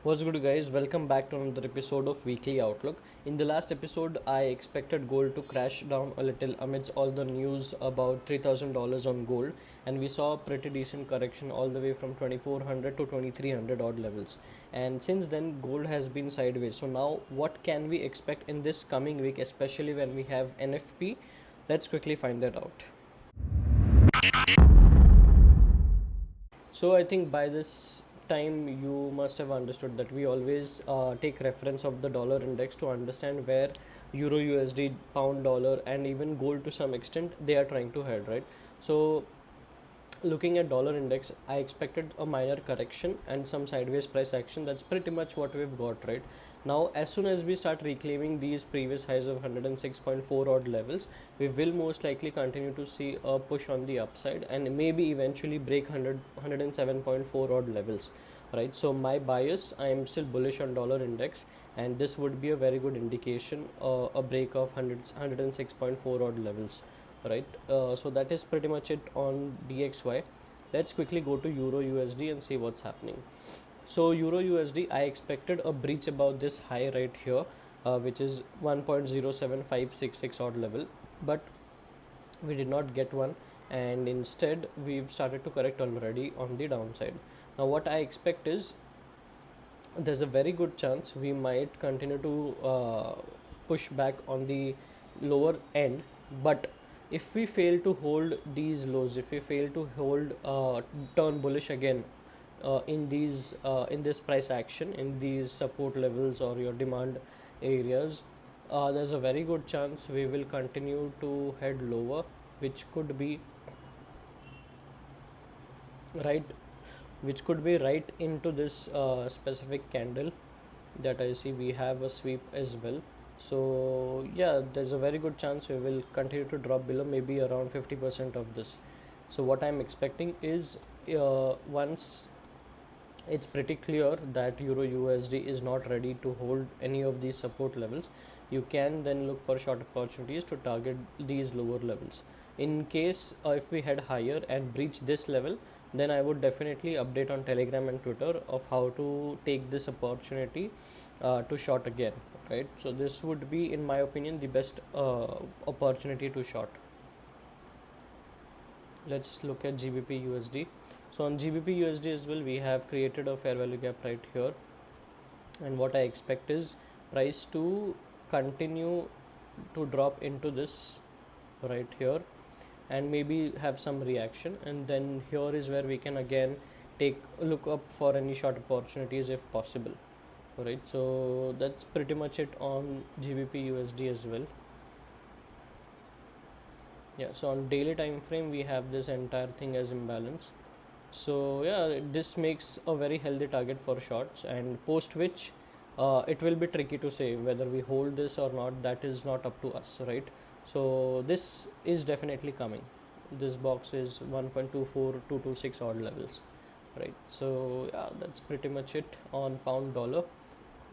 What's good, guys? Welcome back to another episode of Weekly Outlook. In the last episode, I expected gold to crash down a little amidst all the news about $3,000 on gold, and we saw a pretty decent correction all the way from 2400 to 2300 odd levels. And since then, gold has been sideways. So, now what can we expect in this coming week, especially when we have NFP? Let's quickly find that out. So I think by this time you must have understood that we always take reference of the dollar index to understand where Euro USD, pound dollar, and even gold to some extent they are trying to head, right? So looking at dollar index, I expected a minor correction and some sideways price action. That's pretty much what we've got, right? Now, as soon as we start reclaiming these previous highs of 106.4 odd levels, we will most likely continue to see a push on the upside and maybe eventually break 107.4 odd levels, right? So my bias, I am still bullish on dollar index, and this would be a very good indication, a break of 106.4 odd levels, right? So that is pretty much it on DXY. Let's quickly go to Euro USD and see what's happening. So Euro USD, I expected a breach about this high right here, which is 1.07566 odd level, but we did not get one, and instead we've started to correct already on the downside. Now what I expect is there's a very good chance we might continue to push back on the lower end, but if we fail to hold these lows, if we fail to hold turn bullish again in this price action, in these support levels or your demand areas, there's a very good chance we will continue to head lower, which could be right right into this specific candle that I see. We have a sweep as well. So yeah, there's a very good chance we will continue to drop below, maybe around 50% of this. So what I'm expecting is, once it's pretty clear that Euro USD is not ready to hold any of these support levels, you can then look for short opportunities to target these lower levels. In case if we head higher and breach this level, then I would definitely update on Telegram and Twitter of how to take this opportunity to short again, right? So this would be, in my opinion, the best opportunity to short. Let's look at GBP USD. So on GBP USD as well, we have created a fair value gap right here, and what I expect is price to continue to drop into this right here and maybe have some reaction, and then here is where we can again look up for any short opportunities if possible, right? So that's pretty much it on GBP USD as well. Yeah, so on daily time frame we have this entire thing as imbalance. So yeah, this makes a very healthy target for shorts, and post which it will be tricky to say whether we hold this or not. That is not up to us, right? So this is definitely coming. This box is 1.24226 odd levels, right? So yeah, that's pretty much it on pound dollar.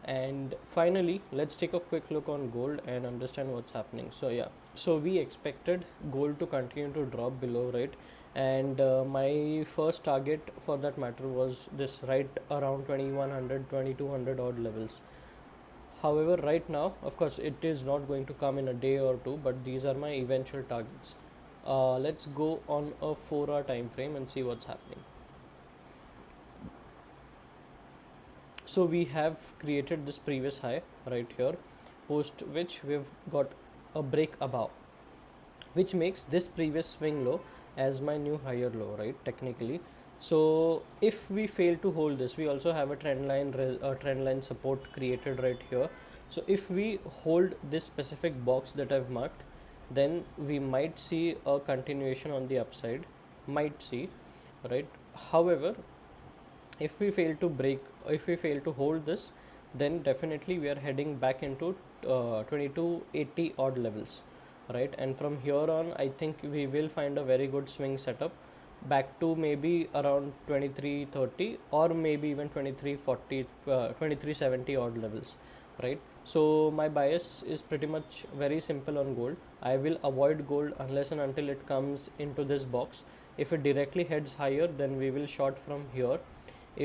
And finally, let's take a quick look on gold and understand what's happening. So yeah, so we expected gold to continue to drop below, right? And my first target for that matter was this right around 2100 2200 odd levels. However, right now, of course, it is not going to come in a day or two, but these are my eventual targets. Let's go on a 4-hour time frame and see what's happening. So we have created this previous high right here, post which we've got a break above, which makes this previous swing low as my new higher low, right, technically. So if we fail to hold this, we also have a trend line support created right here. So if we hold this specific box that I've marked, then we might see a continuation on the upside, might see, right? However, if we fail to hold this, then definitely we are heading back into 2280 odd levels, right? And from here on, I think we will find a very good swing setup back to maybe around 2330 or maybe even 2340 2370 odd levels, right? So my bias is pretty much very simple on gold. I will avoid gold unless and until it comes into this box. If it directly heads higher, then we will short from here.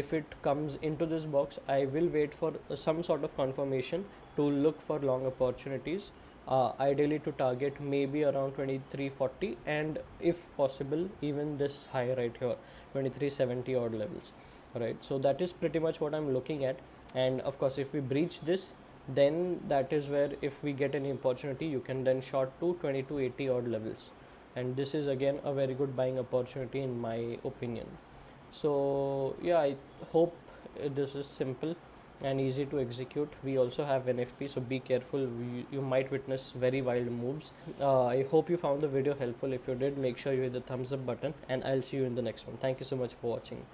If it comes into this box, I will wait for some sort of confirmation to look for long opportunities, ideally to target maybe around 2340, and if possible even this high right here, 2370 odd levels, right? So that is pretty much what I'm looking at. And of course, if we breach this, then that is where, if we get any opportunity, you can then short to 2280 odd levels, and this is again a very good buying opportunity in my opinion. So yeah, I hope this is simple and easy to execute. We also have NFP, so be careful, you might witness very wild moves. I hope you found the video helpful. If you did, make sure you hit the thumbs up button, and I'll see you in the next one. Thank you so much for watching.